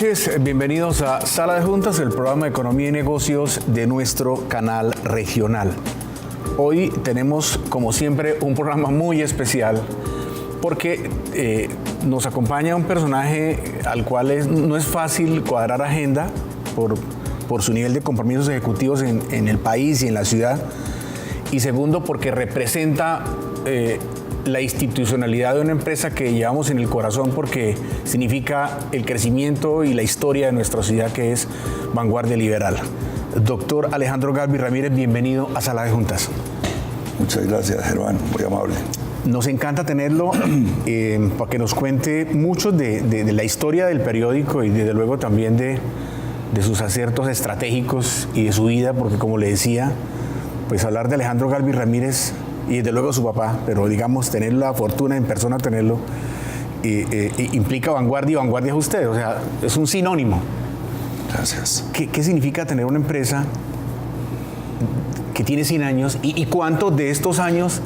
noches, bienvenidos a Sala de Juntas, el programa de Economía y Negocios de nuestro canal regional. Hoy tenemos, como siempre, un programa muy especial porque nos acompaña un personaje al cual no es fácil cuadrar agenda por su nivel de compromisos ejecutivos en el país y en la ciudad, y segundo, porque representa la institucionalidad de una empresa que llevamos en el corazón porque significa el crecimiento y la historia de nuestra ciudad, que es Vanguardia Liberal. Doctor Alejandro Galvis Ramírez, bienvenido a Sala de Juntas. Muchas gracias, Germán, muy amable. Nos encanta tenerlo para que nos cuente mucho de la historia del periódico y desde luego también de sus aciertos estratégicos y de su vida, porque como le decía, pues hablar de Alejandro Galvis Ramírez y desde luego su papá, pero digamos tener la fortuna en persona tenerlo, implica vanguardia, y vanguardia es usted, o sea, es un sinónimo. Gracias. ¿Qué significa tener una empresa que tiene 100 años y cuántos de estos años,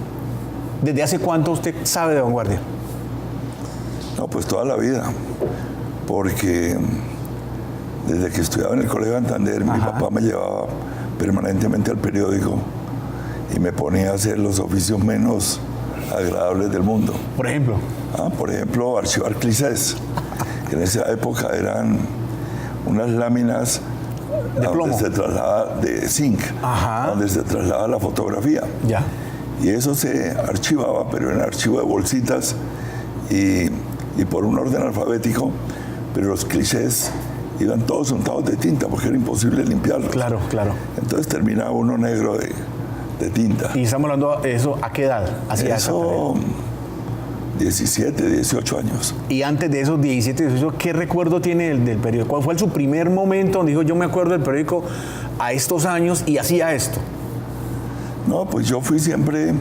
desde hace cuánto usted sabe de vanguardia? No, pues toda la vida, porque desde que estudiaba en el Colegio Santander, mi papá me llevaba permanentemente al periódico y me ponía a hacer los oficios menos agradables del mundo. Por ejemplo. Por ejemplo, archivar clichés, que en esa época eran unas láminas de donde plomo. se traslada de zinc, donde se traslada la fotografía. Ya. Y eso se archivaba, pero en archivo de bolsitas y por un orden alfabético, pero los clichés iban todos untados de tinta porque era imposible limpiarlos. Claro, claro. Entonces terminaba uno negro de tinta. ¿Y estamos hablando de eso a qué edad? Eso, 17, 18 años. Y antes de esos 17, 18, ¿qué recuerdo tiene del periódico? ¿Cuál fue su primer momento donde dijo, yo me acuerdo del periódico a estos años y hacía esto? No, pues yo fui siempre,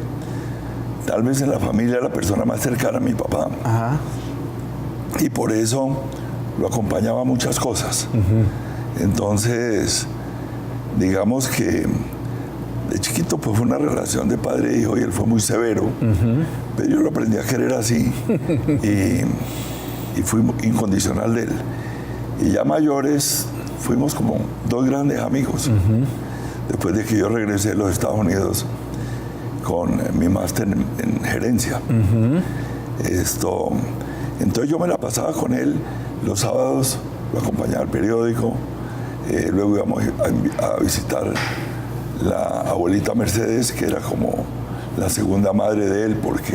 tal vez en la familia, la persona más cercana a mi papá. Ajá. Y por eso lo acompañaba a muchas cosas. Entonces, digamos que de chiquito pues fue una relación de padre e hijo y él fue muy severo, pero yo lo aprendí a querer así y fui incondicional de él. Y ya mayores fuimos como dos grandes amigos. Después de que yo regresé a los Estados Unidos con mi máster en gerencia. Entonces yo me la pasaba con él los sábados, lo acompañaba al periódico, luego íbamos a visitar la abuelita Mercedes, que era como la segunda madre de él, porque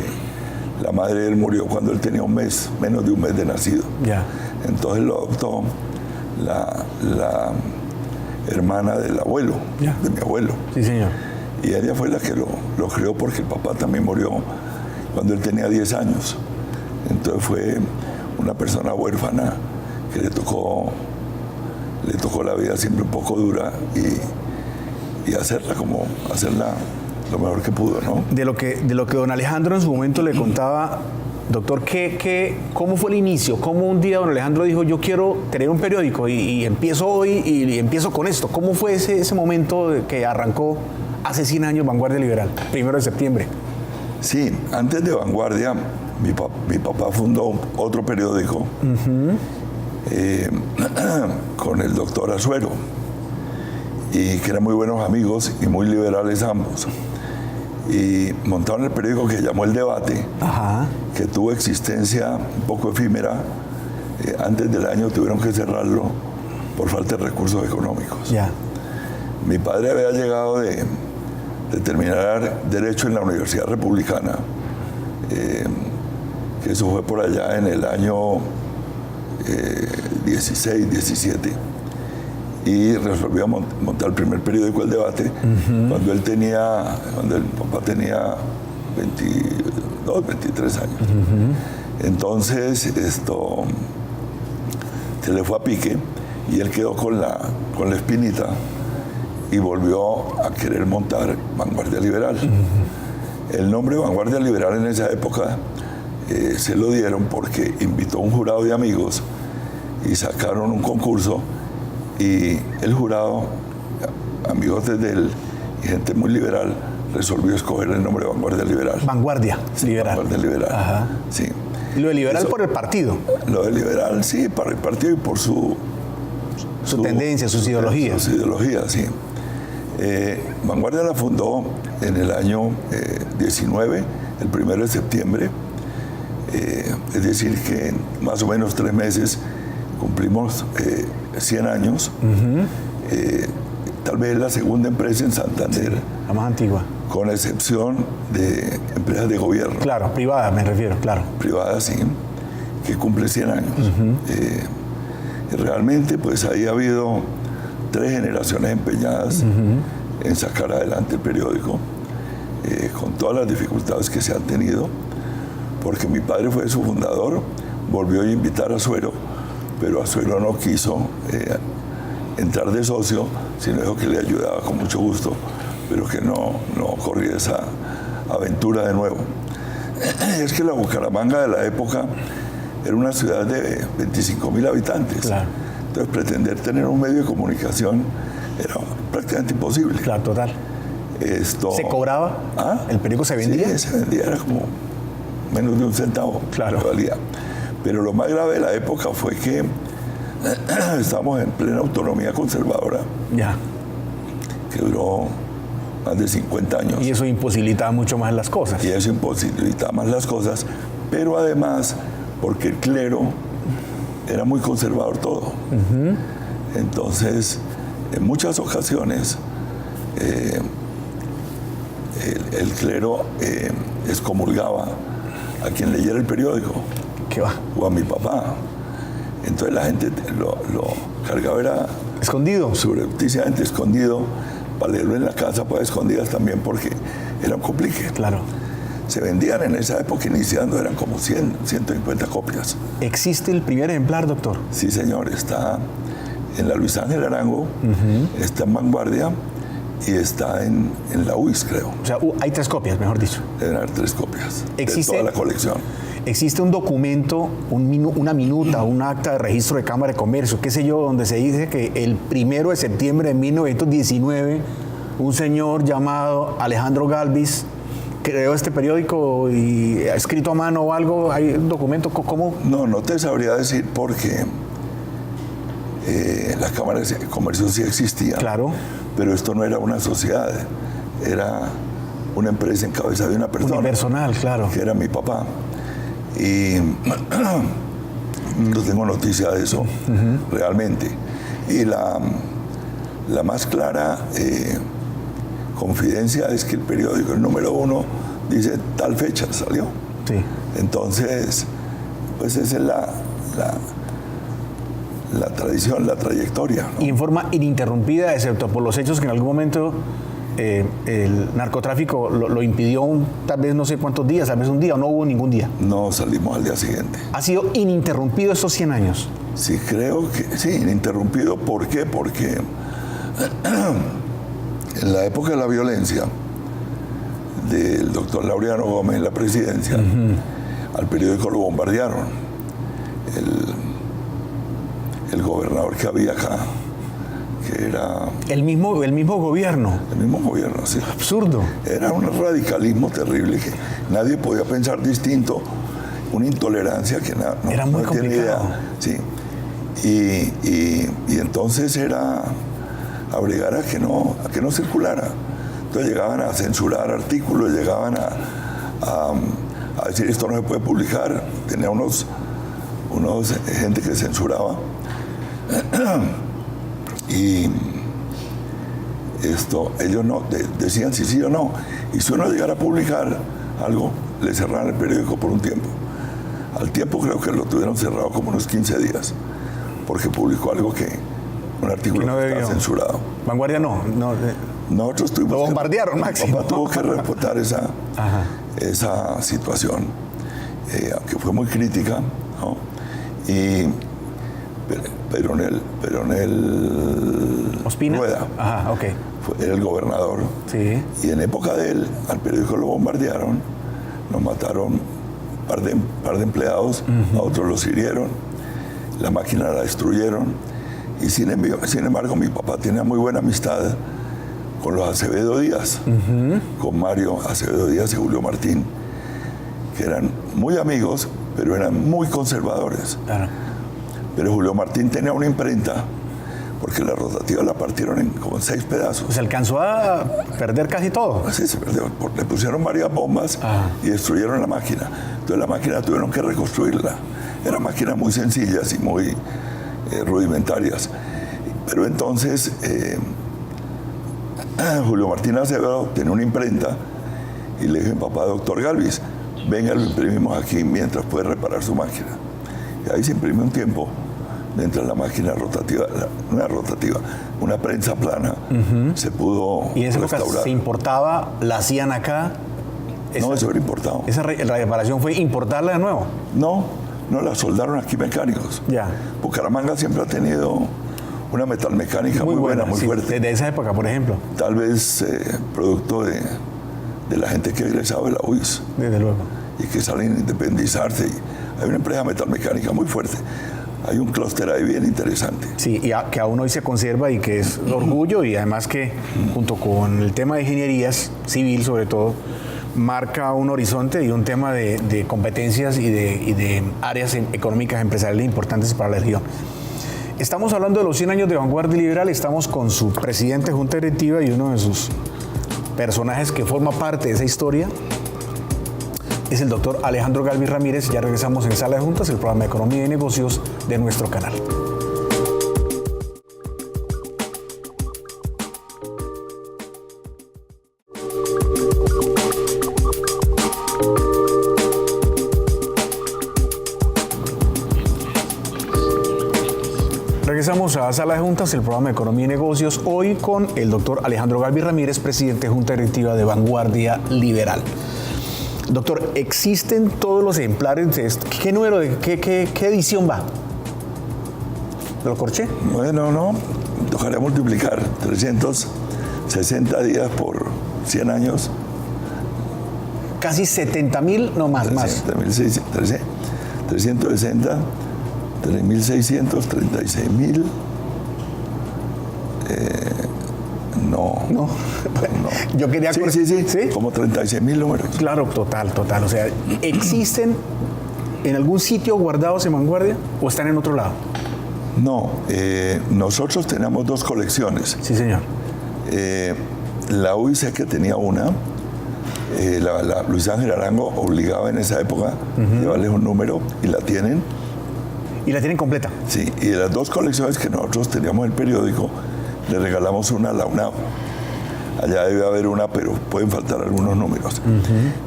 la madre de él murió cuando él tenía menos de un mes de nacido. Ya. Entonces lo adoptó la hermana del abuelo, de mi abuelo. Sí, señor. Y ella fue la que lo crió porque el papá también murió cuando él tenía 10 años. Entonces fue una persona huérfana que le tocó la vida siempre un poco dura y hacerla lo mejor que pudo, ¿no? De lo que don Alejandro en su momento le contaba, doctor, ¿cómo fue el inicio? ¿Cómo un día don Alejandro dijo, yo quiero tener un periódico y empiezo hoy y empiezo con esto? ¿Cómo fue ese momento que arrancó hace 100 años Vanguardia Liberal, 1 de septiembre? Sí, antes de Vanguardia, mi papá fundó otro periódico con el doctor Azuero, y que eran muy buenos amigos y muy liberales ambos. Y montaron el periódico que llamó El Debate, que tuvo existencia un poco efímera. Antes del año tuvieron que cerrarlo por falta de recursos económicos. Ya. Mi padre había llegado de terminar Derecho en la Universidad Republicana, que eso fue por allá en el año 16, 17. Y resolvió montar el primer periódico El Debate cuando el papá tenía 22, 23 años. Entonces se le fue a pique y él quedó con la espinita y volvió a querer montar Vanguardia Liberal. El nombre Vanguardia Liberal en esa época se lo dieron porque invitó a un jurado de amigos y sacaron un concurso. Y el jurado, amigos de él y gente muy liberal, resolvió escoger el nombre de Vanguardia Liberal. Vanguardia Liberal. Vanguardia Liberal, sí. ¿Y lo de liberal por el partido? Lo de liberal, sí, para el partido y por su tendencia, sus ideologías. Sus ideologías, sí. Vanguardia la fundó en el año 19, el 1 de septiembre. Es decir, que en más o menos 3 meses cumplimos 100 años. Tal vez la segunda empresa en Santander. Sí, la más antigua. Con excepción de empresas de gobierno. Claro, privadas me refiero, claro. Privadas, sí, que cumple 100 años. Realmente, pues ahí ha habido 3 generaciones empeñadas en sacar adelante el periódico, con todas las dificultades que se han tenido, porque mi padre fue su fundador, volvió a invitar a Suero, pero Azuero no quiso entrar de socio, sino dijo que le ayudaba con mucho gusto, pero que no corría esa aventura de nuevo. Es que la Bucaramanga de la época era una ciudad de 25.000 habitantes. Claro. Entonces pretender tener un medio de comunicación era prácticamente imposible. Claro, total. ¿Se cobraba? ¿Ah? ¿El periódico se vendía? Sí, se vendía, era como menos de un centavo. Claro. Que valía. Pero lo más grave de la época fue que estábamos en plena autonomía conservadora. Ya. Que duró más de 50 años. Y eso imposibilitaba mucho más las cosas. Y eso imposibilitaba más las cosas, pero además porque el clero era muy conservador todo. Entonces, en muchas ocasiones, el clero excomulgaba a quien leyera el periódico. ¿Qué va? O a mi papá. Entonces la gente lo cargaba, era escondido, subrepticiamente escondido, para leerlo en la casa, pues escondidas también, porque era un complique. Claro. Se vendían en esa época iniciando, eran como 100, 150 copias. ¿Existe el primer ejemplar, doctor? Sí, señor, está en la Luis Ángel Arango, está en Vanguardia y está en la UIS, creo. O sea, hay 3 copias, mejor dicho. Deben haber 3 copias ¿Existe, de toda la colección? ¿Existe un documento, una minuta, un acta de registro de Cámara de Comercio, qué sé yo, donde se dice que el 1 de septiembre de 1919 un señor llamado Alejandro Galvis creó este periódico y ha escrito a mano o algo? ¿Hay un documento? ¿Cómo? No te sabría decir porque las cámaras de comercio sí existían. Claro. Pero esto no era una sociedad, era una empresa en cabeza de una persona. Unipersonal, claro. Que era mi papá. Y no tengo noticia de eso realmente. Y la más clara confidencia es que el periódico, el número 1, dice tal fecha salió. Sí. Entonces, pues esa es la tradición, la trayectoria, ¿no? Y en forma ininterrumpida, excepto por los hechos que en algún momento el narcotráfico lo impidió tal vez no sé cuántos días, tal vez un día, o no hubo ningún día. No salimos al día siguiente. ¿Ha sido ininterrumpido estos 100 años? Sí, creo que sí, ininterrumpido. ¿Por qué? Porque en la época de la violencia del doctor Laureano Gómez en la presidencia, al periódico lo bombardearon. El gobernador que había acá, que era... El mismo gobierno. El mismo gobierno, sí. Absurdo. Era un radicalismo terrible que nadie podía pensar distinto, una intolerancia que era muy no tenía idea. Sí. Y entonces era obligar a que no circulara. Entonces llegaban a censurar artículos, llegaban a decir esto no se puede publicar. Tenía unos gente que censuraba. Y ellos no decían si sí o no. Y si uno llegara a publicar algo, le cerraron el periódico por un tiempo. Al tiempo creo que lo tuvieron cerrado como unos 15 días, porque publicó algo un artículo que estaba censurado. Vanguardia no. Nosotros tuvimos lo bombardearon, Máximo. Mi papá tuvo que reportar esa situación, aunque fue muy crítica, ¿no? Pero en el ¿Ospina? Rueda. Ajá, ok. Era el gobernador. Sí. Y en época de él, al periódico lo bombardearon, nos mataron un par de empleados, a otros los hirieron, la máquina la destruyeron. Y sin embargo, mi papá tenía muy buena amistad con los Acevedo Díaz, con Mario Acevedo Díaz y Julio Martín, que eran muy amigos, pero eran muy conservadores. Claro. Pero Julio Martín tenía una imprenta, porque la rotativa la partieron como en 6 pedazos. Se alcanzó a perder casi todo. Sí, se perdió. Le pusieron varias bombas y destruyeron la máquina. Entonces la máquina tuvieron que reconstruirla. Eran máquinas muy sencillas y muy rudimentarias. Pero entonces Julio Martín Acevedo tenía una imprenta y le dije a mi papá, doctor Galvis, venga, lo imprimimos aquí mientras puede reparar su máquina. Y ahí se imprimió un tiempo mientras la máquina rotativa, una prensa plana, se pudo ¿Y en esa época restaurar. se importaba, la hacían acá? No, eso era importado. La reparación fue importarla de nuevo. No, la soldaron aquí mecánicos. Ya. Bucaramanga siempre ha tenido una metalmecánica muy buena, muy sí, fuerte. Desde esa época, por ejemplo. Tal vez producto de la gente que ha egresado de la UIS Desde luego. y que salen a independizarse. Hay una empresa metalmecánica muy fuerte. Hay un clúster ahí bien interesante. Sí, y que aún hoy se conserva y que es orgullo, y además que junto con el tema de ingenierías, civil sobre todo, marca un horizonte y un tema de competencias y de áreas económicas empresariales importantes para la región. Estamos hablando de los 100 años de Vanguardia Liberal, estamos con su presidente de Junta Directiva y uno de sus personajes que forma parte de esa historia es el doctor Alejandro Galvis Ramírez. Ya regresamos en Sala de Juntas, el programa de Economía y Negocios de nuestro canal. Regresamos a Sala de Juntas, el programa de Economía y Negocios, hoy con el doctor Alejandro Galvis Ramírez, presidente de Junta Directiva de Vanguardia Liberal. Doctor, ¿existen todos los ejemplares de esto? ¿Qué número, qué edición va? ¿Lo corché? Bueno, no, tocaría multiplicar 360 días por 100 años. Casi 70.000, no más. 360, 3.600, 36.000. No. Yo quería... Sí, como 36.000 números. Claro, total. O sea, ¿existen en algún sitio guardados en Vanguardia o están en otro lado? No, nosotros teníamos 2 colecciones. Sí, señor. La UIC que tenía una, la Luis Ángel Arango obligaba en esa época llevarles un número y la tienen. ¿Y la tienen completa? Sí, y de las 2 colecciones que nosotros teníamos en el periódico, le regalamos una a la UNAV. Allá debe haber una, pero pueden faltar algunos números.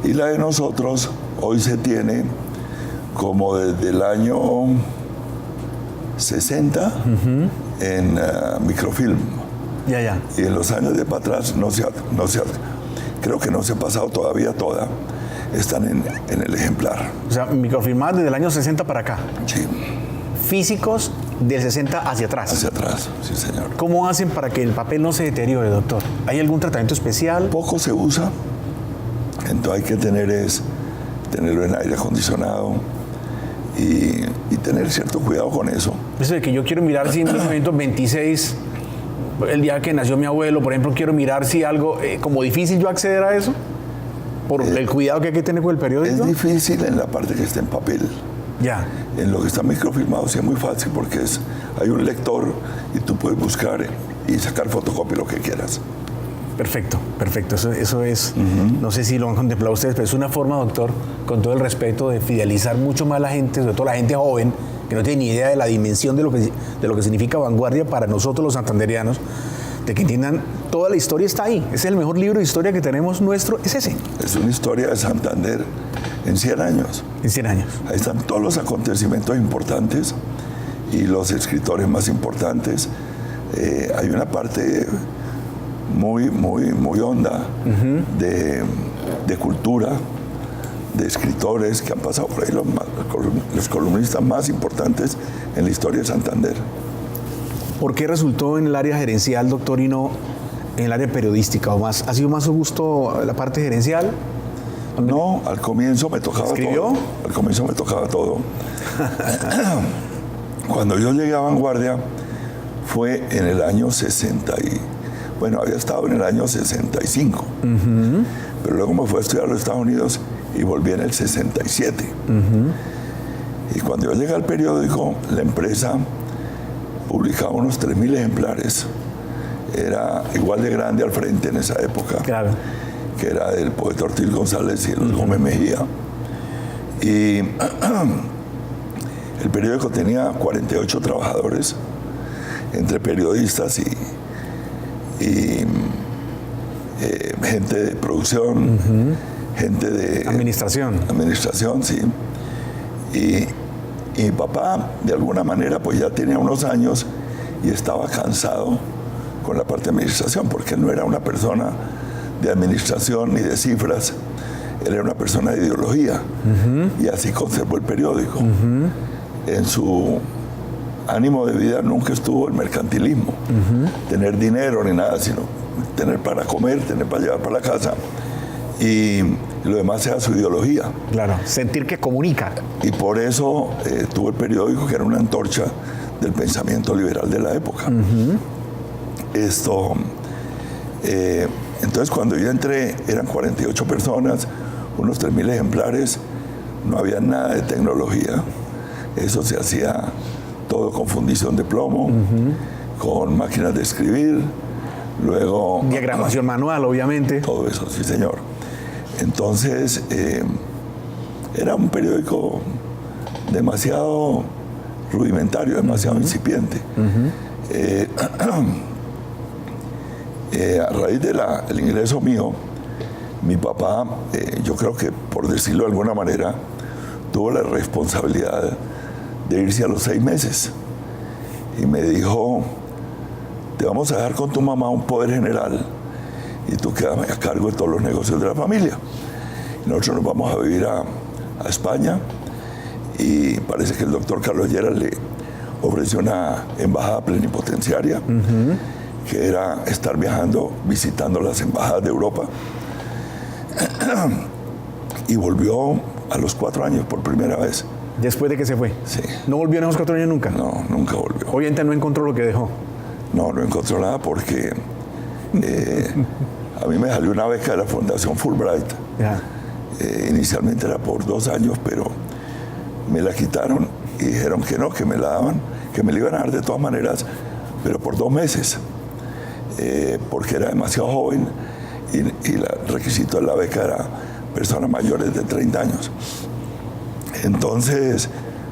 Y la de nosotros hoy se tiene como desde el año 60 en microfilm. Ya. Y en los años de para atrás creo que no se ha pasado todavía toda. Están en el ejemplar. O sea, microfilmadas desde el año 60 para acá. Sí. Físicos del 60 hacia atrás. Hacia atrás, sí, señor. ¿Cómo hacen para que el papel no se deteriore, doctor? ¿Hay algún tratamiento especial? Poco se usa, entonces hay que tenerlo en aire acondicionado y tener cierto cuidado con eso. Eso de que yo quiero mirar si en 1926, el día que nació mi abuelo, por ejemplo, quiero mirar si algo, como difícil yo acceder a eso, por el cuidado que hay que tener con el periódico. Es difícil en la parte que está en papel. Ya. En lo que está microfilmado sí es muy fácil porque hay un lector y tú puedes buscar y sacar fotocopia lo que quieras. Perfecto. Eso es, no sé si lo han contemplado ustedes, pero es una forma, doctor, con todo el respeto, de fidelizar mucho más a la gente, sobre todo la gente joven, que no tiene ni idea de la dimensión de lo que significa Vanguardia para nosotros los santandereanos, de que entiendan toda la historia está ahí. Es el mejor libro de historia que tenemos nuestro, es ese. Es una historia de Santander en 100 años. En 100 años. Ahí están todos los acontecimientos importantes y los escritores más importantes. Hay una parte muy honda de cultura, de escritores que han pasado por ahí, los columnistas más importantes en la historia de Santander. ¿Por qué resultó en el área gerencial, doctor, y no en el área periodística? ¿Ha sido más su gusto la parte gerencial? No, al comienzo me tocaba todo. Al comienzo me tocaba todo. Cuando yo llegué a Vanguardia fue en el año 60 había estado en el año 65. Pero luego me fui a estudiar a los Estados Unidos y volví en el 67. Y cuando yo llegué al periódico, la empresa publicaba unos 3.000 ejemplares. Era igual de grande al frente en esa época, Claro. que era del poeta Ortiz González y el Gómez Mejía. Y el periódico tenía 48 trabajadores, entre periodistas y gente de producción, gente de administración, sí. Y mi papá, de alguna manera, pues ya tenía unos años y estaba cansado con la parte de administración, porque él no era una persona de administración ni de cifras, él era una persona de ideología, y así conservó el periódico. En su ánimo de vida nunca estuvo el mercantilismo, tener dinero ni nada, sino tener para comer, tener para llevar para la casa, y lo demás era su ideología. Claro, sentir que comunica. Y por eso tuvo el periódico, que era una antorcha del pensamiento liberal de la época. Entonces, cuando yo entré, eran 48 personas, unos 3.000 ejemplares, no había nada de tecnología. Eso se hacía todo con fundición de plomo, con máquinas de escribir, luego... Diagramación manual, obviamente. Todo eso, sí, señor. Entonces, era un periódico demasiado rudimentario, demasiado incipiente. A raíz del ingreso mío, mi papá, yo creo que, por decirlo de alguna manera, tuvo la responsabilidad de irse a los 6 meses. Y me dijo, te vamos a dejar con tu mamá un poder general y tú quédame a cargo de todos los negocios de la familia. Y nosotros nos vamos a vivir a España, y parece que el doctor Carlos Lleras le ofreció una embajada plenipotenciaria, que era estar viajando, visitando las embajadas de Europa. Y volvió a los 4 años por primera vez. Después de que se fue. Sí. ¿No volvió en esos 4 años nunca? No, nunca volvió. Obviamente no encontró lo que dejó. No encontró nada, porque a mí me salió una beca de la Fundación Fulbright. Inicialmente era por 2 años, pero me la quitaron y dijeron que no, que me la daban, que me la iban a dar de todas maneras, pero por 2 meses, porque era demasiado joven y el requisito de la beca era personas mayores de 30 años. Entonces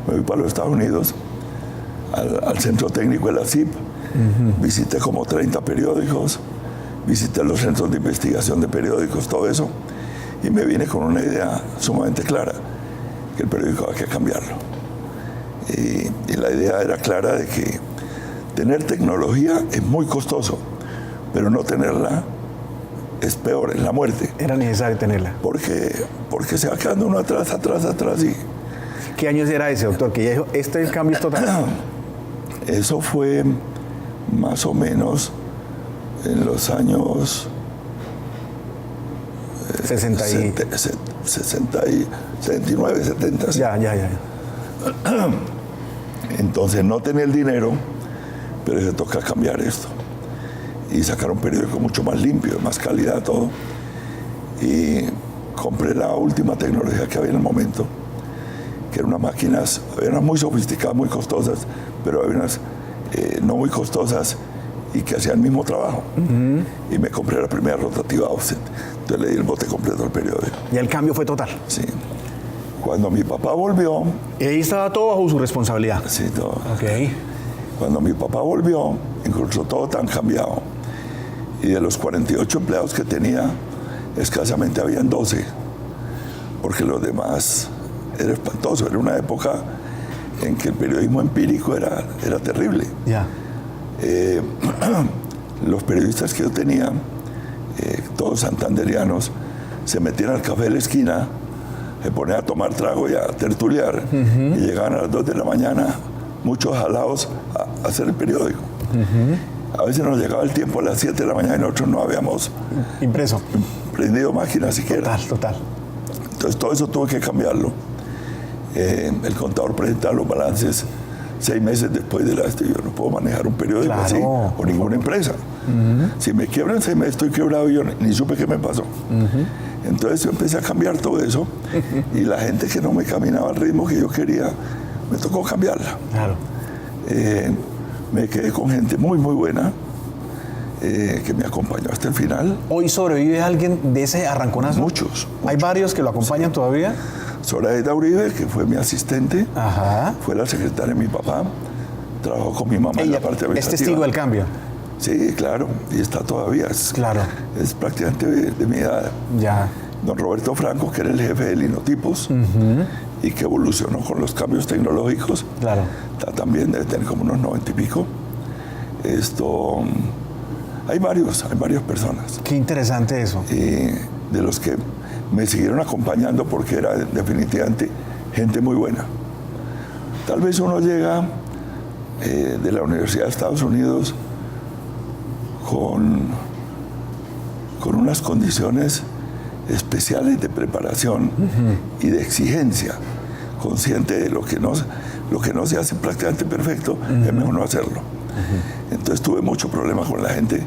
me fui para los Estados Unidos, al centro técnico de la CIP, visité como 30 periódicos, visité los centros de investigación de periódicos, todo eso, y me vine con una idea sumamente clara, que el periódico había que cambiarlo. Y la idea era clara de que tener tecnología es muy costoso, pero no tenerla es peor, es la muerte. Era necesario tenerla. Porque se va quedando uno atrás. Y... ¿Qué años era ese, doctor? Que ya dijo, este cambio es total. Eso fue más o menos en los años 69, 70. Ya. Entonces no tenía el dinero, pero se toca cambiar esto. Y sacar un periódico mucho más limpio, de más calidad, todo. Y compré la última tecnología que había en el momento, que eran unas máquinas, había unas muy sofisticadas, muy costosas, pero había unas no muy costosas y que hacían el mismo trabajo. Y me compré la primera rotativa offset. Entonces le di el bote completo al periódico. Y el cambio fue total. Sí. Cuando mi papá volvió... Y ahí estaba todo bajo su responsabilidad. Sí, todo. Ok. Cuando mi papá volvió, encontró todo tan cambiado. Y de los 48 empleados que tenía, escasamente habían 12. Porque los demás era espantoso. Era una época en que el periodismo empírico era terrible. Ya. Los periodistas que yo tenía, todos santanderianos, se metían al café de la esquina, se ponían a tomar trago y a tertuliar, y llegaban a las 2 de la mañana, muchos jalados a hacer el periódico. A veces nos llegaba el tiempo a las 7 de la mañana y nosotros no habíamos impreso, prendido máquina siquiera. Total. Entonces todo eso tuve que cambiarlo. El contador presentaba los balances 6 meses después de yo no puedo manejar un periódico así, o ninguna empresa. Si me quiebran 6 meses, estoy quebrado y yo ni supe qué me pasó. Entonces yo empecé a cambiar todo eso y la gente que no me caminaba al ritmo que yo quería, me tocó cambiarla. Claro. Me quedé con gente muy, muy buena que me acompañó hasta el final. ¿Hoy sobrevive alguien de ese arranconazo? Muchos. ¿Hay varios que lo acompañan todavía? Zoraida Uribe, que fue mi asistente, Ajá. fue la secretaria de mi papá, trabajó con mi mamá en la parte administrativa. ¿Es testigo del cambio? Sí, claro, y está todavía. Claro. Es prácticamente de mi edad. Ya. Don Roberto Franco, que era el jefe de Linotipos y que evolucionó con los cambios tecnológicos. Claro. Está también, debe tener como unos 90 y pico. Hay varias personas. Qué interesante eso. De los que me siguieron acompañando porque era definitivamente gente muy buena. Tal vez uno llega de la Universidad de Estados Unidos con unas condiciones especiales de preparación y de exigencia, consciente de lo que no se hace prácticamente perfecto, es mejor no hacerlo. Entonces tuve mucho problema con la gente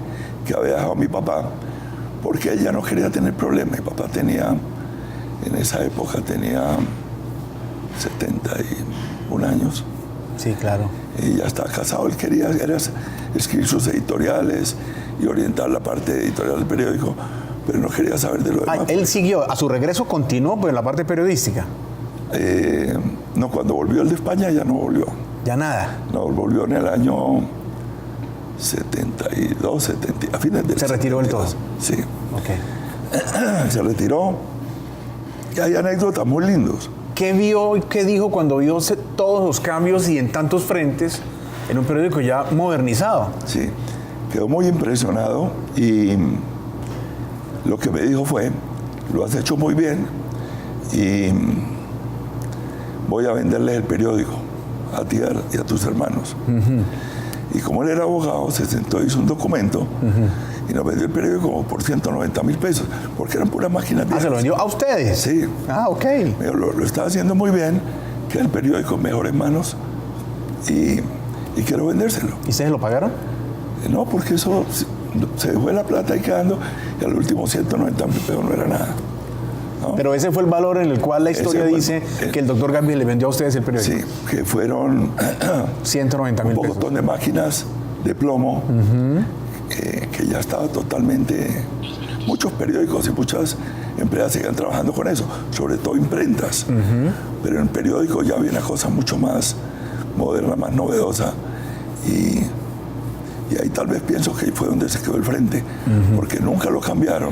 que había dejado a mi papá, porque ella no quería tener problemas. Mi papá en esa época tenía 71 años. Sí, claro. Y ya estaba casado, él quería escribir sus editoriales y orientar la parte editorial del periódico, pero no quería saber de lo demás. Él siguió, a su regreso continuó pues, en la parte periodística. No, cuando volvió el de España ya no volvió. Ya nada. No, volvió en el año 72, 70, a fines del 72. ¿Se retiró del todo? Sí. Ok. Se retiró. Y hay anécdotas muy lindos. ¿Qué vio y qué dijo cuando vio todos los cambios y en tantos frentes en un periódico ya modernizado? Sí, quedó muy impresionado y lo que me dijo fue, lo has hecho muy bien y voy a venderles el periódico a ti y a tus hermanos. Y como él era abogado, se sentó, hizo un documento y nos vendió el periódico como por 190,000 pesos, porque eran puras máquinas viejas. ¿Se lo vendió a ustedes? Sí. Ah, ok. Lo estaba haciendo muy bien, que el periódico en mejores manos y quiero vendérselo. ¿Y ustedes lo pagaron? No, porque eso se fue la plata ahí quedando y al último 190,000 pesos no era nada. ¿No? Pero ese fue el valor en el cual la historia dice que el doctor Gambier le vendió a ustedes el periódico. Sí, que fueron 190,000 pesos. Un montón de máquinas de plomo que ya estaba totalmente... Muchos periódicos y muchas empresas seguían trabajando con eso, sobre todo imprentas. Pero en periódicos ya había una cosa mucho más moderna, más novedosa. Y ahí tal vez pienso que ahí fue donde se quedó el frente, porque nunca lo cambiaron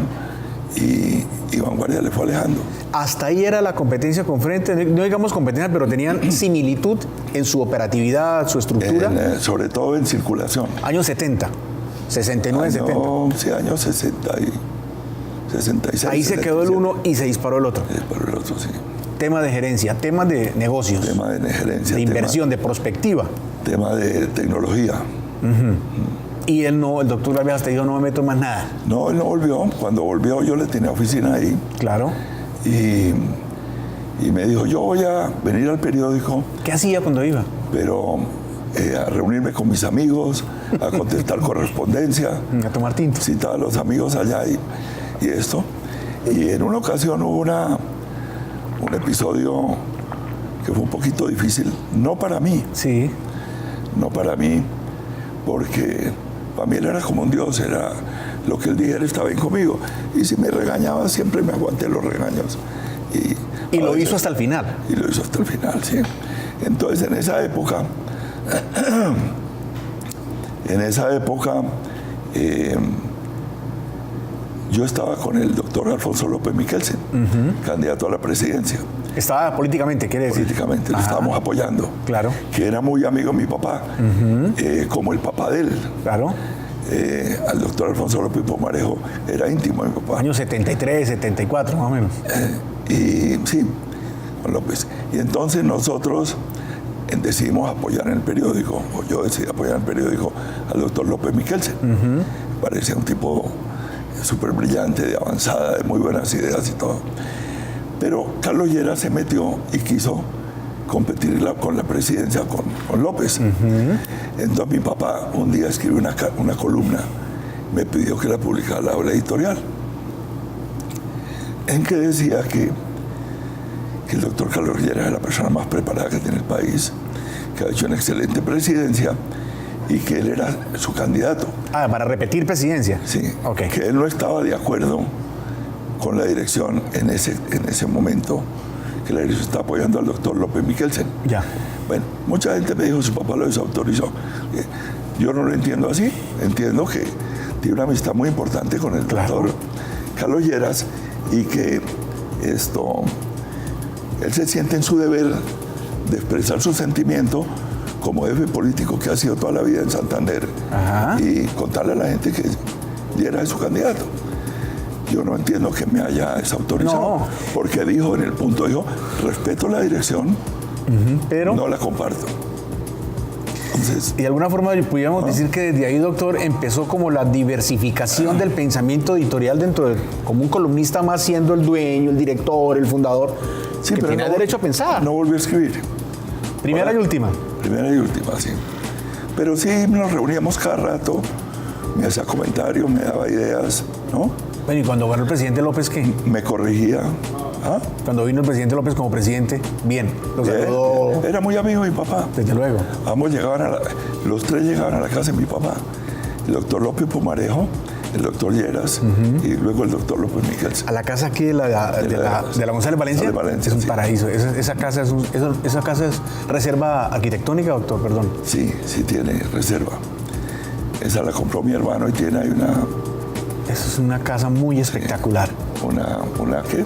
y Vanguardia le fue alejando. Hasta ahí era la competencia con Frente, no digamos competencia, pero tenían similitud en su operatividad, su estructura. Sobre todo en circulación. Años 70, 69, 70. Sí, años 60 y 66. Ahí se quedó el uno y se disparó el otro. Se disparó el otro, sí. Tema de gerencia, tema de negocios. Tema de gerencia. De inversión, de prospectiva. Tema de tecnología. Y el doctor Gambier hasta dijo, no me meto más nada. No, él no volvió. Cuando volvió yo le tenía oficina ahí. Claro. Y me dijo, yo voy a venir al periódico. ¿Qué hacía cuando iba? Pero a reunirme con mis amigos, a contestar correspondencia. A tomar tinto. Citaba a los amigos allá y esto. Y en una ocasión hubo un episodio que fue un poquito difícil, no para mí. Sí. No para mí, porque para mí él era como un dios, era lo que él dijera estaba bien conmigo. Y si me regañaba, siempre me aguanté los regaños. Y lo hizo hasta el final. Y lo hizo hasta el final, sí. Entonces, en esa época, yo estaba con el doctor Alfonso López Michelsen, candidato a la presidencia. Estaba políticamente, quiere decir. Políticamente, lo estábamos apoyando. Claro. Que era muy amigo de mi papá, como el papá de él. Claro. Al doctor Alfonso López Pomarejo era íntimo de mi papá. Años 73, 74, más o menos. Y sí, con López. Y entonces nosotros decidimos apoyar en el periódico, o yo decidí apoyar en el periódico al doctor López Michelsen. Parecía un tipo súper brillante, de avanzada, de muy buenas ideas y todo. Pero Carlos Lleras se metió y quiso competir con la presidencia con López. Entonces mi papá un día escribió una columna, me pidió que la publicara la editorial, en que decía que que el doctor Carlos Lleras es la persona más preparada que tiene el país, que ha hecho una excelente presidencia y que él era su candidato. Ah, para repetir presidencia. Sí, Okay. Que él no estaba de acuerdo con la dirección en ese momento, que la dirección está apoyando al doctor López Michelsen. Ya. Bueno, mucha gente me dijo, su papá lo desautorizó. Yo no lo entiendo así, entiendo que tiene una amistad muy importante con el doctor Carlos Lleras y que él se siente en su deber de expresar su sentimiento como jefe político que ha sido toda la vida en Santander. Ajá. Y contarle a la gente que Lleras es su candidato. Yo no entiendo que me haya desautorizado, porque dijo en el punto, respeto la dirección, pero no la comparto. Entonces, y de alguna forma pudiéramos decir que desde ahí, doctor, empezó como la diversificación del pensamiento editorial dentro de, como un columnista más siendo el dueño, el director, el fundador, sí, que tiene derecho a pensar. No volvió a escribir. Primera y última. Primera y última, sí. Pero sí, nos reuníamos cada rato, me hacía comentarios, me daba ideas, ¿no? Bueno, y cuando ganó el presidente López, ¿qué? Me corrigía. ¿Ah? Cuando vino el presidente López como presidente, bien, lo saludó. Era muy amigo de mi papá. Desde luego. Ambos los tres llegaban a la casa de mi papá. El doctor López Pumarejo, el doctor Lleras y luego el doctor López Michelsen. A la casa aquí de la González Valencia, Valencia, es un paraíso. Esa casa es reserva arquitectónica, doctor, perdón. Sí, sí tiene reserva. Esa la compró mi hermano y tiene ahí una... Eso es una casa muy espectacular. ¿Una qué?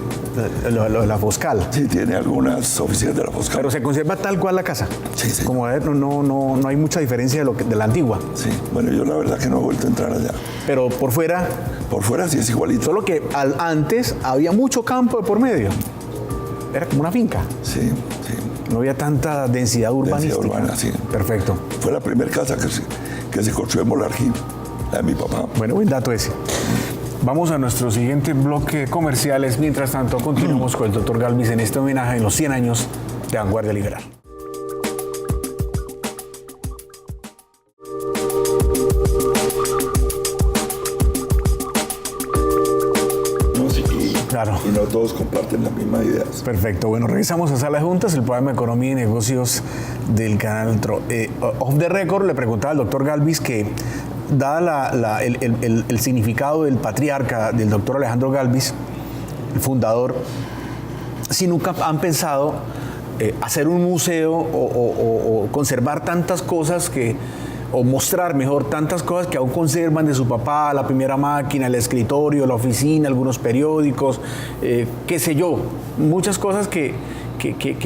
La Foscal. Sí, tiene algunas oficinas de la Foscal. Pero se conserva tal cual la casa. Sí, sí. Como no hay mucha diferencia de la antigua. Sí, bueno, yo la verdad que no he vuelto a entrar allá. Pero por fuera... Por fuera sí es igualito. Solo que antes había mucho campo de por medio. Era como una finca. Sí, sí. No había tanta densidad urbanística. Densidad urbana, sí. Perfecto. Fue la primera casa que se construyó en Molarquí, la de mi papá. Bueno, buen dato ese. Vamos a nuestro siguiente bloque de comerciales. Mientras tanto, continuamos con el doctor Galvis en este homenaje en los 100 años de Vanguardia Liberal. Claro. Y no todos comparten las mismas ideas. Perfecto. Bueno, regresamos a Sala de Juntas, el programa de Economía y Negocios del canal TRO. Off the record le preguntaba al doctor Galvis que, dada el significado del patriarca, del doctor Alejandro Galvis, el fundador, si nunca han pensado hacer un museo o conservar tantas cosas o mostrar mejor tantas cosas que aún conservan de su papá, la primera máquina, el escritorio, la oficina, algunos periódicos, qué sé yo, muchas cosas que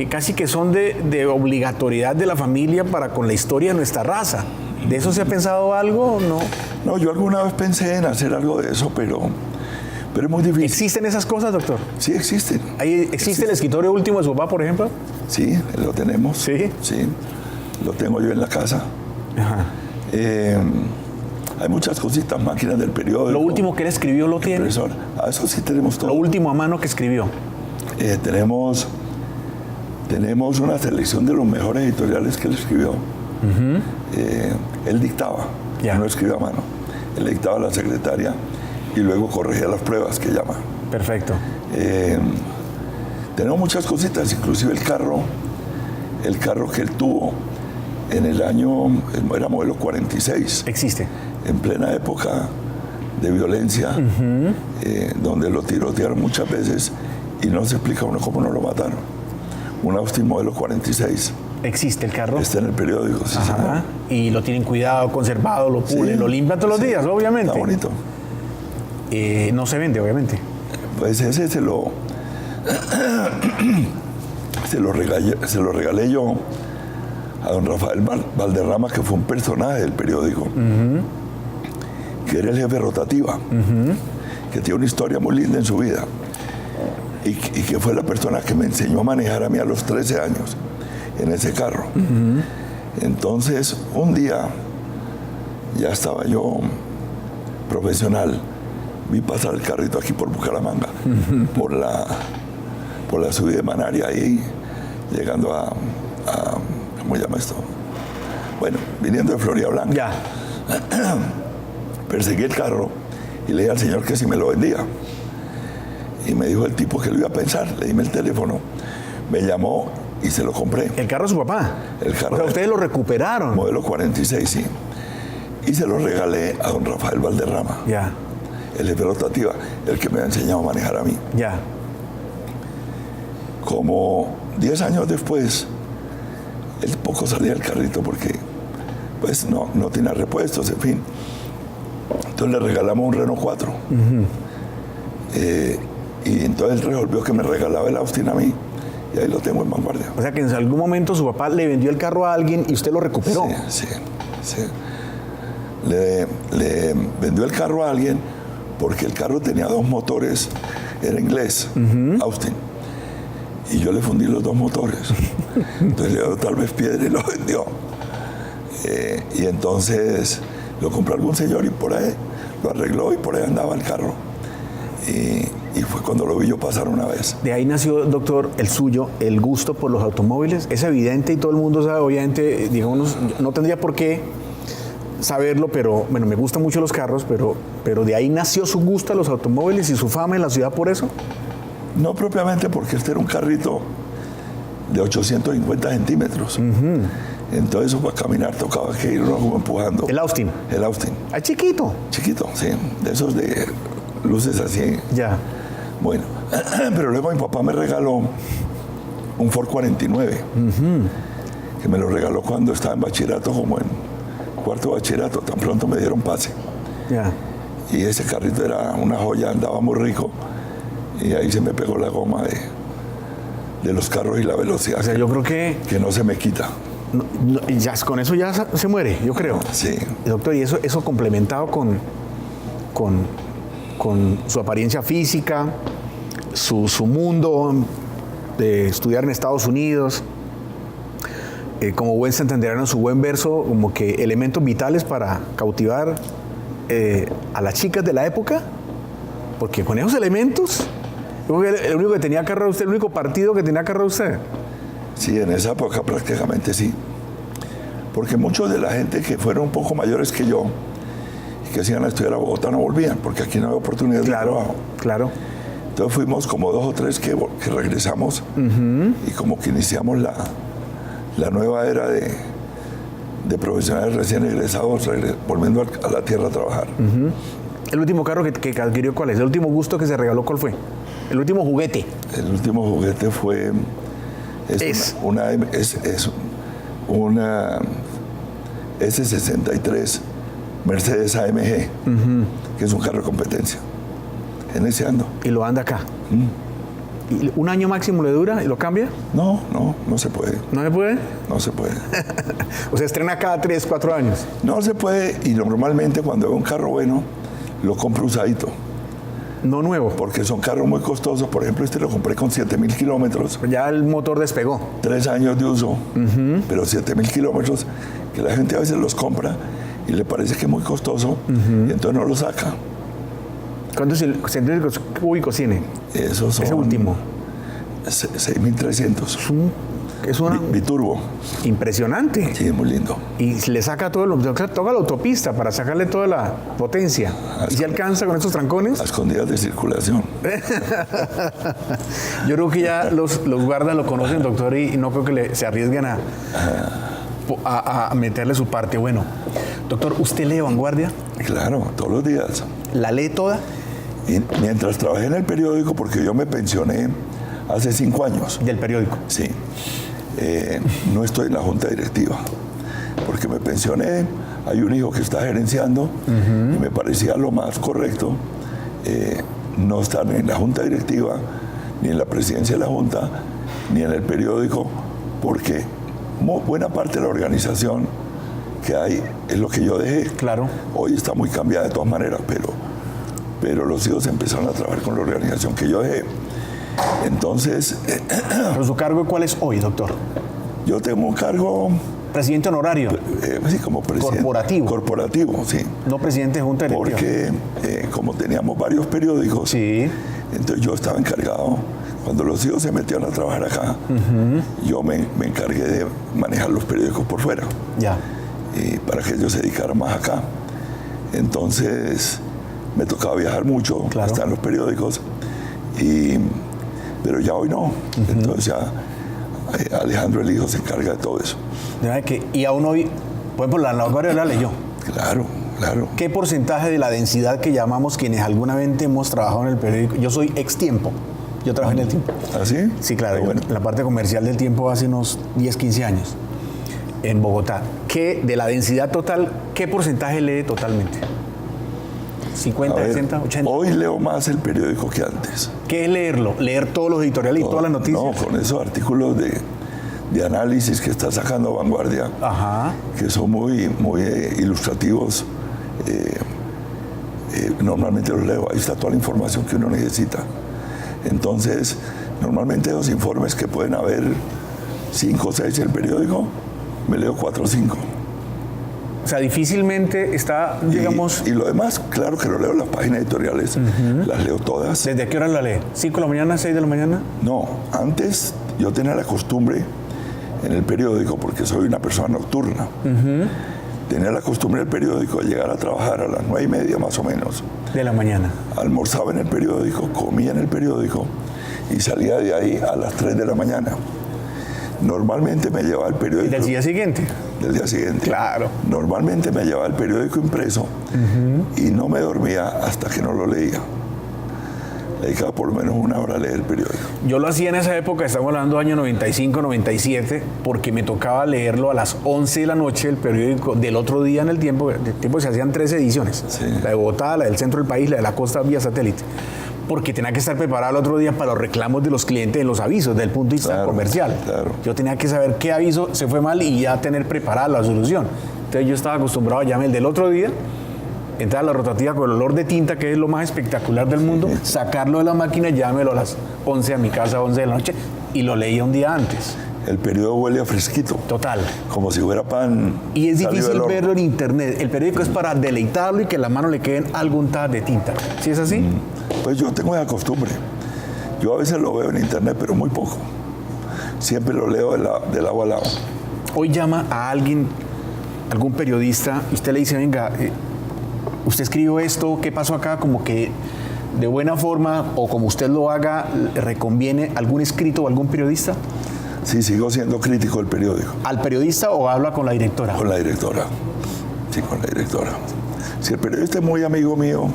casi que son de obligatoriedad de la familia para con la historia de nuestra raza. ¿De eso se ha pensado algo? No, yo alguna vez pensé en hacer algo de eso, pero es muy difícil. ¿Existen esas cosas, doctor? Sí, existen. ¿Existe el escritorio último de su papá, por ejemplo? Sí, lo tenemos. ¿Sí? Sí, lo tengo yo en la casa. Ajá. Hay muchas cositas, máquinas del periódico. ¿Lo último que él escribió lo tiene? Eso sí tenemos todo. Lo último a mano que escribió. Tenemos una selección de los mejores editoriales que él escribió. Él dictaba, no escribía a mano. Él dictaba a la secretaria y luego corregía las pruebas que llama. Perfecto. Tenemos muchas cositas, inclusive el carro que él tuvo en el año, era modelo 46. Existe. En plena época de violencia, donde lo tirotearon muchas veces y no se explica uno cómo no lo mataron. Un Austin modelo 46. ¿Existe el carro? Está en el periódico, sí. Ajá. Y lo tienen cuidado, conservado, lo pulen, lo limpian todos los días, obviamente. Está bonito. No se vende, obviamente. Pues ese se lo regalé yo a don Rafael Valderrama, que fue un personaje del periódico, que era el jefe rotativa, que tiene una historia muy linda en su vida y que fue la persona que me enseñó a manejar a mí a los 13 años en ese carro. Entonces, un día, ya estaba yo profesional, vi pasar el carrito aquí por Bucaramanga, por la subida de Manaria, ahí llegando a ¿cómo se llama esto? Bueno, viniendo de Florida Blanca. Ya. Perseguí el carro y le dije al señor que si me lo vendía. Y me dijo el tipo que lo iba a pensar. Le di el teléfono. Me llamó y se lo compré. ¿El carro de su papá? El carro. O sea, ustedes lo recuperaron. Modelo 46, sí. Y se lo regalé a don Rafael Valderrama. Ya. El jefe de rotativa, el que me ha enseñado a manejar a mí. Ya. Como 10 años después, él poco salía del carrito porque pues no tenía repuestos, en fin. Entonces le regalamos un Renault 4. Y entonces él resolvió que me regalaba el Austin a mí. Y ahí lo tengo en Vanguardia. O sea que en algún momento su papá le vendió el carro a alguien y usted lo recuperó. Sí. Le vendió el carro a alguien porque el carro tenía 2 motores, era inglés, Austin. Y yo le fundí los 2 motores. Entonces le dio tal vez piedra y lo vendió. Y entonces lo compró algún señor y por ahí lo arregló y por ahí andaba el carro. Y fue cuando lo vi yo pasar una vez. De ahí nació, doctor, el suyo, el gusto por los automóviles. Es evidente y todo el mundo sabe, obviamente, digamos, no tendría por qué saberlo, pero bueno, me gustan mucho los carros, pero de ahí nació su gusto a los automóviles y su fama en la ciudad por eso. No propiamente porque este era un carrito de 850 centímetros. Entonces para caminar tocaba que ir uno como empujando. El Austin. El Austin. Ah, chiquito. Chiquito, sí. De esos de luces así. Ya. Bueno, pero luego mi papá me regaló un Ford 49, que me lo regaló cuando estaba en bachillerato, como en cuarto bachillerato, tan pronto me dieron pase. Ya. Y ese carrito era una joya, andaba muy rico, y ahí se me pegó la goma de los carros y la velocidad. O sea, yo creo que no se me quita. ya, con eso ya se muere, yo creo. Sí. Doctor, y eso complementado con su apariencia física, su mundo de estudiar en Estados Unidos, como buen santandereano, su buen verso, como que elementos vitales para cautivar a las chicas de la época, porque con esos elementos, yo creo que el único que tenía carro de usted, el único partido que tenía carro de usted. Sí, en esa época prácticamente sí. Porque muchos de la gente que fueron un poco mayores que yo, que se iban a estudiar a Bogotá, no volvían, porque aquí no había oportunidad de trabajo. Claro. Entonces fuimos como 2 o 3 que regresamos y como que iniciamos la nueva era de profesionales recién egresados volviendo a la tierra a trabajar. ¿El último carro que adquirió cuál es? ¿El último gusto que se regaló cuál fue? ¿El último juguete? El último juguete fue... una S63 Mercedes AMG, que es un carro de competencia. En ese ando. Y lo anda acá. ¿Y un año máximo le dura y lo cambia? No se puede. ¿No se puede? No se puede. O sea, estrena cada 3, 4 años. No se puede, y normalmente cuando veo un carro bueno, lo compro usadito. No nuevo. Porque son carros muy costosos. Por ejemplo, este lo compré con 7,000 kilómetros. Ya el motor despegó. 3 años de uso, pero 7,000 kilómetros, que la gente a veces los compra y le parece que es muy costoso, y entonces no lo saca. ¿Cuántos centímetros cúbicos tiene? Esos son... Ese último. 6,300. Es una... Biturbo. Impresionante. Sí, es muy lindo. Y le saca toda la autopista para sacarle toda la potencia. ¿Y si alcanza con estos trancones? A escondidas de circulación. Yo creo que ya los guardas lo conocen, doctor, y no creo que se arriesguen a meterle su parte. Bueno, doctor, ¿usted lee Vanguardia? Claro, todos los días. ¿La lee toda? Y mientras trabajé en el periódico, porque yo me pensioné hace 5 años. ¿Del periódico? Sí. No estoy en la junta directiva, porque me pensioné, hay un hijo que está gerenciando, y me parecía lo más correcto no estar ni en la junta directiva, ni en la presidencia de la junta, ni en el periódico, porque buena parte de la organización que hay es lo que yo dejé. Claro. Hoy está muy cambiada de todas maneras, pero los hijos empezaron a trabajar con la organización que yo dejé. Entonces... ¿Pero su cargo cuál es hoy, doctor? Yo tengo un cargo... Presidente honorario. Sí, como presidente. Corporativo. Corporativo, sí. No presidente de junta directiva. Porque como teníamos varios periódicos, sí, entonces yo estaba encargado, cuando los hijos se metieron a trabajar acá, yo me encargué de manejar los periódicos por fuera. Ya. Para que ellos se dedicaran más acá. Entonces me tocaba viajar mucho, claro, estar en los periódicos, pero ya hoy no. Entonces ya Alejandro el hijo se encarga de todo eso. Y aún hoy, por ejemplo, la vanguardia la leyó. Claro. ¿Qué porcentaje de la densidad que llamamos quienes alguna vez hemos trabajado en el periódico? Yo soy ex Tiempo. Yo trabajé en el Tiempo. ¿Ah, sí? Sí, claro. Bueno. En la parte comercial del Tiempo hace unos 10, 15 años. En Bogotá. De la densidad total, ¿qué porcentaje lee totalmente? 50, 60, 80. Hoy leo más el periódico que antes. ¿Qué es leerlo? ¿Leer todos los editoriales y todas las noticias? No, con esos artículos de análisis que está sacando Vanguardia, Ajá. que son muy ilustrativos. Normalmente los leo, ahí está toda la información que uno necesita. Entonces, normalmente esos informes que pueden haber 5 o 6 en el periódico, me leo 4 o 5. O sea, difícilmente está, digamos... Y lo demás, claro que lo leo en las páginas editoriales, las leo todas. ¿Desde qué hora la lee? ¿5 de la mañana, 6 de la mañana? No, antes yo tenía la costumbre en el periódico, porque soy una persona nocturna, tenía la costumbre en el periódico de llegar a trabajar a las 9:30 más o menos. De la mañana. Almorzaba en el periódico, comía en el periódico y salía de ahí a las 3 de la mañana. Normalmente me llevaba el periódico... ¿Y del día siguiente? Del día siguiente. Claro. Normalmente me llevaba el periódico impreso y no me dormía hasta que no lo leía. Le dedicaba por lo menos 1 hora a leer el periódico. Yo lo hacía en esa época, estamos hablando año 95, 97, porque me tocaba leerlo a las 11 de la noche, el periódico del otro día en el Tiempo. El Tiempo se hacían 3 ediciones. Sí. La de Bogotá, la del centro del país, la de la costa vía satélite. Porque tenía que estar preparado el otro día para los reclamos de los clientes en los avisos, desde el punto de vista comercial. Claro. Yo tenía que saber qué aviso se fue mal y ya tener preparada la solución. Entonces yo estaba acostumbrado a llamar el del otro día, entrar a la rotativa con el olor de tinta, que es lo más espectacular del mundo, sacarlo de la máquina y llámelo a las 11 a mi casa, 11 de la noche, y lo leía un día antes. El periódico huele a fresquito. Total. Como si fuera pan. Y es difícil del horno. verlo en internet. El periódico es para deleitarlo y que en la mano le queden algún tad de tinta. ¿Sí es así? Pues yo tengo esa costumbre. Yo a veces lo veo en internet, pero muy poco. Siempre lo leo del lado a lado. Hoy llama a alguien, algún periodista, y usted le dice, venga, usted escribió esto, ¿qué pasó acá? Como que de buena forma, o como usted lo haga, ¿le reconviene algún escrito o algún periodista? Sí, sigo siendo crítico del periódico. ¿Al periodista o habla con la directora? Con la directora. Sí, con la directora. Si el periodista es muy amigo mío,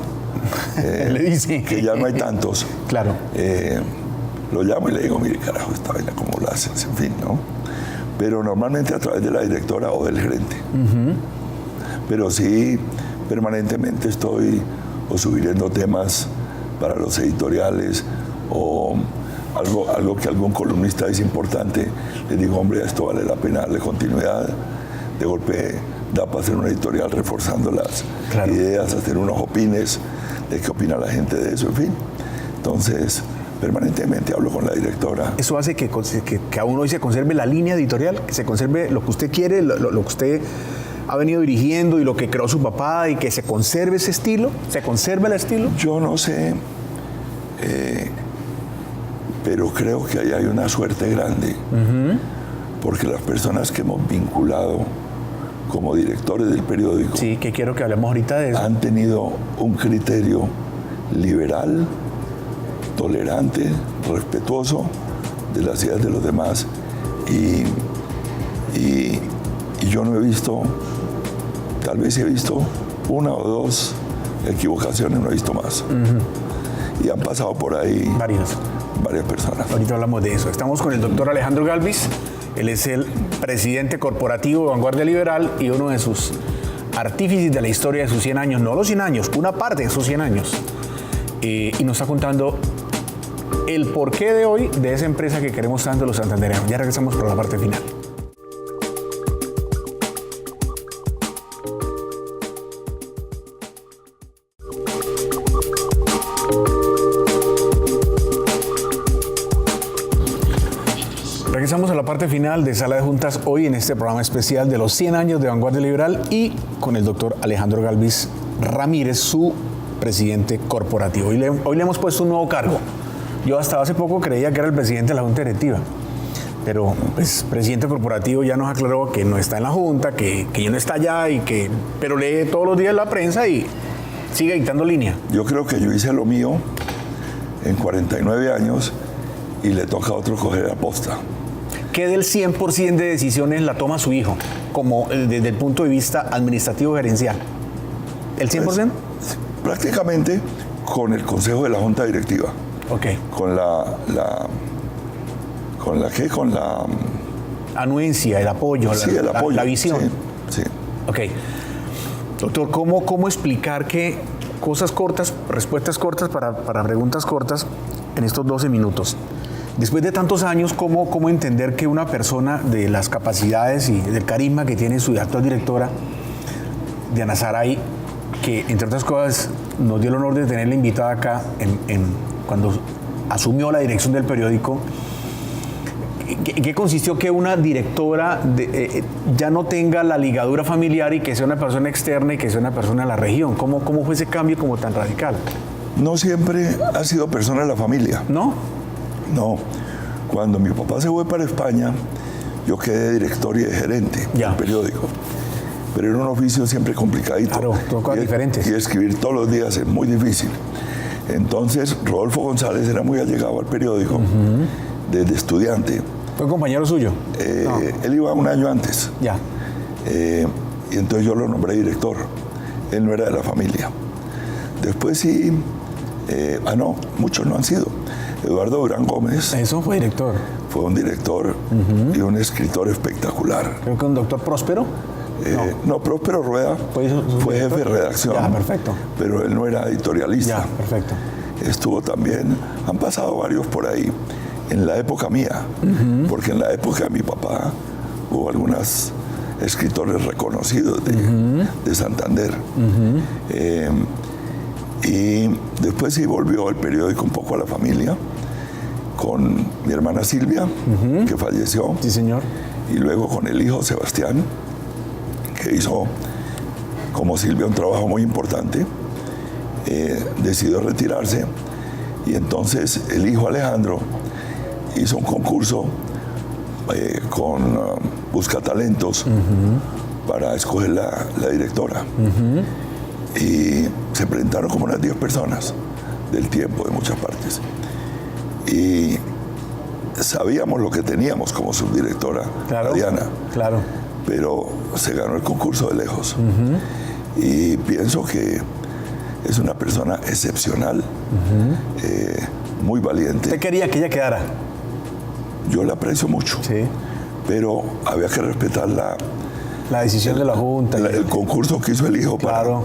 le dice que ya no hay tantos, claro. lo llamo y le digo, mire, carajo, esta vaina, ¿cómo la haces? En fin, ¿no? Pero normalmente a través de la directora o del gerente. Pero sí, permanentemente estoy o sugiriendo temas para los editoriales o algo que algún columnista dice importante, le digo, hombre, esto vale la pena darle continuidad. De golpe da para hacer una editorial reforzando las ideas, hacer unos opines de qué opina la gente de eso, en fin. Entonces, permanentemente hablo con la directora. Eso hace que a uno hoy se conserve la línea editorial, que se conserve lo que usted quiere, lo que usted ha venido dirigiendo y lo que creó su papá, y que se conserve ese estilo, se conserve el estilo. Yo no sé, pero creo que ahí hay una suerte grande, porque las personas que hemos vinculado como directores del periódico, sí, que quiero que hablemos ahorita de eso, han tenido un criterio liberal, tolerante, respetuoso de las ideas de los demás, y yo no he visto, tal vez he visto 1 o 2 equivocaciones, no he visto más. Y han pasado por ahí varias personas. Ahorita hablamos de eso. Estamos con el doctor Alejandro Galvis. Él es el presidente corporativo de Vanguardia Liberal y uno de sus artífices de la historia de sus 100 años. No los 100 años, una parte de sus 100 años. Y nos está contando el porqué de hoy de esa empresa que queremos tanto los santandereanos. Ya regresamos por la parte final. Regresamos a la parte final de Sala de Juntas hoy en este programa especial de los 100 años de Vanguardia Liberal y con el doctor Alejandro Galvis Ramírez, su presidente corporativo. Hoy le hemos puesto un nuevo cargo. Yo hasta hace poco creía que era el presidente de la Junta Directiva, pero pues, presidente corporativo ya nos aclaró que no está en la Junta, que ya no está allá, pero lee todos los días la prensa y sigue dictando línea. Yo creo que yo hice lo mío en 49 años y le toca a otro coger la posta. ¿qué del 100% de decisiones la toma su hijo, como desde el punto de vista administrativo gerencial? ¿El 100%? Pues, prácticamente con el consejo de la junta directiva. Ok. Con la Anuencia, el apoyo, sí, el apoyo, la visión. Sí, sí. Ok. Doctor, ¿cómo explicar que cosas cortas, respuestas cortas para preguntas cortas en estos 12 minutos? Después de tantos años, ¿cómo entender que una persona de las capacidades y del carisma que tiene su actual directora, Diana Saray, que entre otras cosas nos dio el honor de tenerla invitada acá cuando asumió la dirección del periódico, ¿qué consistió que una directora ya no tenga la ligadura familiar y que sea una persona externa y que sea una persona de la región? ¿Cómo fue ese cambio como tan radical? No siempre ha sido persona de la familia. ¿No? No. Cuando mi papá se fue para España, yo quedé director y de gerente del periódico. Pero era un oficio siempre complicadito. Claro, todo cosas diferentes. Y escribir todos los días es muy difícil. Entonces, Rodolfo González era muy allegado al periódico desde estudiante. ¿Fue compañero suyo? No. Él iba un año antes. Ya. Y entonces yo lo nombré director. Él no era de la familia. Después sí, no, muchos no han sido. Eduardo Durán Gómez. Eso fue director. Fue un director y un escritor espectacular. Creo que un doctor Próspero. No, Próspero Rueda fue jefe de redacción. Ya, perfecto. Pero él no era editorialista. Ya, perfecto. Estuvo también, han pasado varios por ahí, en la época mía, porque en la época de mi papá hubo algunos escritores reconocidos de Santander. Y después sí volvió el periódico un poco a la familia, con mi hermana Silvia, que falleció. Sí, señor. Y luego con el hijo Sebastián, que hizo, como Silvia, un trabajo muy importante. Decidió retirarse y entonces el hijo Alejandro hizo un concurso con Buscatalentos para escoger la directora. Y se presentaron como unas 10 personas del tiempo, de muchas partes. Y sabíamos lo que teníamos como subdirectora, claro, Diana. Claro. Pero se ganó el concurso de lejos. Y pienso que es una persona excepcional, muy valiente. ¿Usted quería que ella quedara? Yo la aprecio mucho. Sí. Pero había que respetar la decisión de la Junta. El concurso que hizo el hijo, claro,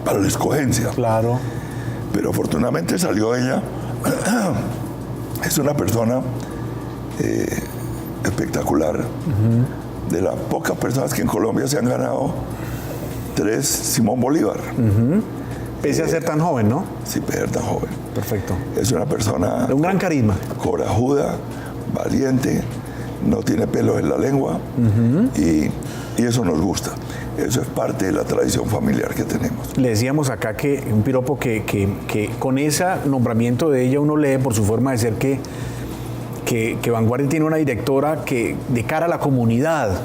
para la escogencia. Claro. Pero afortunadamente salió ella. Es una persona espectacular. De las pocas personas que en Colombia se han ganado 3 Simón Bolívar. Pese a ser tan joven, ¿no? Sí, pese a ser tan joven. Perfecto. Es una persona de un gran carisma. Corajuda, valiente, no tiene pelos en la lengua y eso nos gusta. Eso es parte de la tradición familiar que tenemos. Le decíamos acá que un piropo que con ese nombramiento de ella uno lee por su forma de ser que Vanguardia tiene una directora que de cara a la comunidad,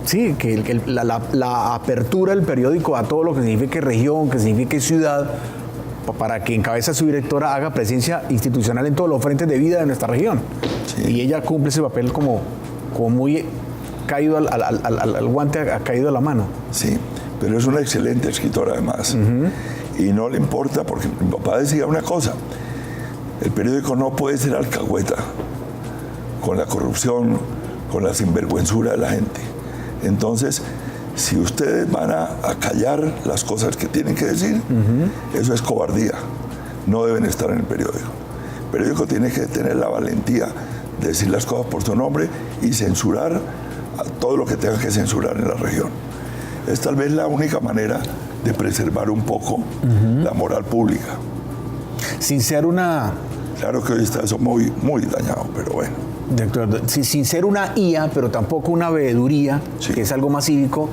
sí, que la apertura del periódico a todo lo que signifique región, que signifique ciudad, para que en cabeza de su directora haga presencia institucional en todos los frentes de vida de nuestra región. Sí. Y ella cumple ese papel como muy caído al guante, ha caído a la mano. Sí, pero es una excelente escritora además. Y no le importa, porque mi papá decía una cosa: el periódico no puede ser alcahueta con la corrupción, con la sinvergüenzura de la gente. Entonces, si ustedes van a callar las cosas que tienen que decir, eso es cobardía. No deben estar en el periódico. El periódico tiene que tener la valentía de decir las cosas por su nombre y censurar a todo lo que tenga que censurar en la región. Es tal vez la única manera de preservar un poco la moral pública. Sin ser una... Claro que hoy está eso muy, muy dañado, pero bueno. Doctor, sin ser una IA, pero tampoco una veeduría, sí, que es algo más cívico,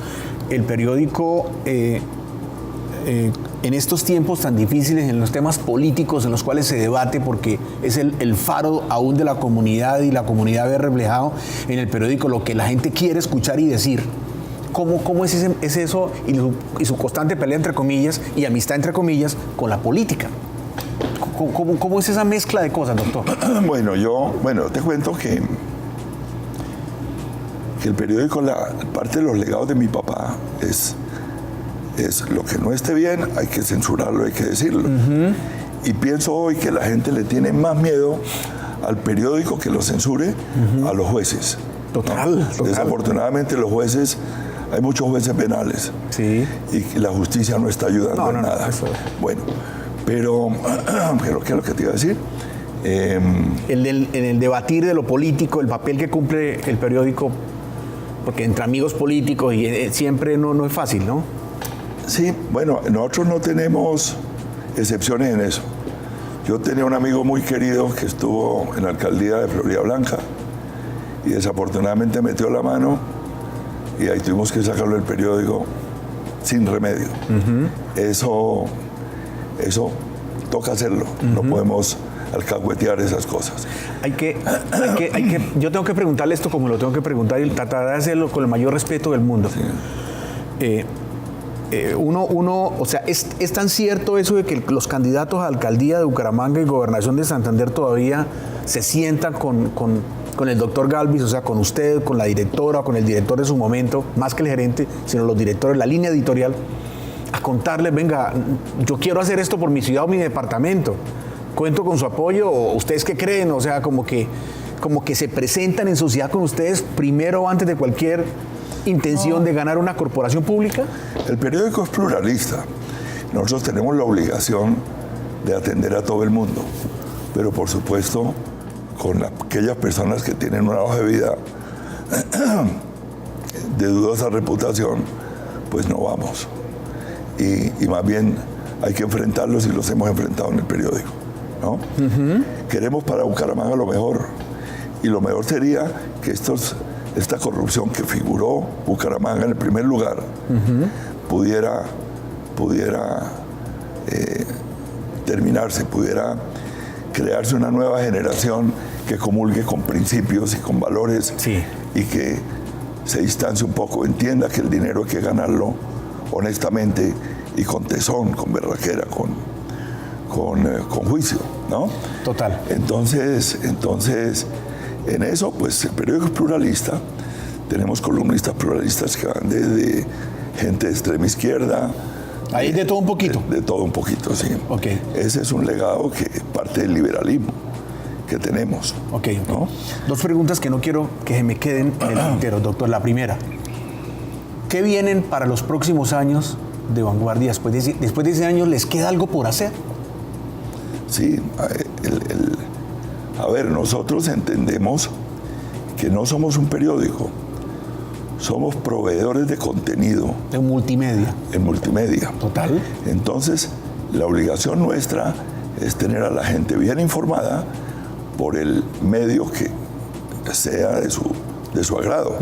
el periódico, en estos tiempos tan difíciles, en los temas políticos en los cuales se debate, porque es el faro aún de la comunidad y la comunidad ve reflejado en el periódico lo que la gente quiere escuchar y decir. ¿Cómo es eso y su constante pelea, entre comillas, y amistad, entre comillas, con la política? ¿Cómo es esa mezcla de cosas, doctor? Bueno, te cuento que que el periódico, parte de los legados de mi papá es lo que no esté bien, hay que censurarlo, hay que decirlo. Y pienso hoy que la gente le tiene más miedo al periódico que lo censure a los jueces. Total. Desafortunadamente los jueces, hay muchos jueces penales. Sí. Y la justicia no está ayudando en nada. Eso. Bueno, pero ¿qué es lo que te iba a decir? En el debatir de lo político, el papel que cumple el periódico, porque entre amigos políticos y siempre no es fácil, ¿no? Sí, bueno, nosotros no tenemos excepciones en eso. Yo tenía un amigo muy querido que estuvo en la alcaldía de Florida Blanca y desafortunadamente metió la mano y ahí tuvimos que sacarlo del periódico sin remedio. Eso toca hacerlo, no podemos alcahuetear esas cosas. Yo tengo que preguntarle esto como lo tengo que preguntar y tratar de hacerlo con el mayor respeto del mundo. Sí. O sea, ¿es tan cierto eso de que los candidatos a alcaldía de Bucaramanga y gobernación de Santander todavía se sientan con el doctor Galvis, o sea, con usted, con la directora, con el director de su momento, más que el gerente, sino los directores, la línea editorial, a contarles, venga, yo quiero hacer esto por mi ciudad o mi departamento, cuento con su apoyo, o ustedes qué creen? O sea, como que se presentan en sociedad con ustedes primero antes de cualquier intención de ganar una corporación pública. El periódico es pluralista. Nosotros tenemos la obligación de atender a todo el mundo, pero por supuesto con aquellas personas que tienen una hoja de vida de dudosa reputación, pues no vamos. Y más bien hay que enfrentarlos y los hemos enfrentado en el periódico, ¿no? Queremos para Bucaramanga lo mejor, y lo mejor sería que esta corrupción que figuró Bucaramanga en el primer lugar pudiera terminarse, pudiera crearse una nueva generación que comulgue con principios y con valores, sí, y que se distancie un poco, entienda que el dinero hay que ganarlo honestamente y con tesón, con berraquera, con juicio, ¿no? Total. Entonces, en eso, pues el periódico es pluralista. Tenemos columnistas pluralistas que van desde gente de extrema izquierda. Ahí de todo un poquito. De todo un poquito, sí. Okay. Ese es un legado que parte del liberalismo que tenemos. Okay. ¿No? Dos preguntas que no quiero que se me queden en el tintero, doctor. La primera, ¿qué vienen para los próximos años de Vanguardia? Después de ese año, ¿les queda algo por hacer? Sí, a ver, nosotros entendemos que no somos un periódico, somos proveedores de contenido. De multimedia. En multimedia. Total. Entonces, la obligación nuestra es tener a la gente bien informada por el medio que sea de su agrado.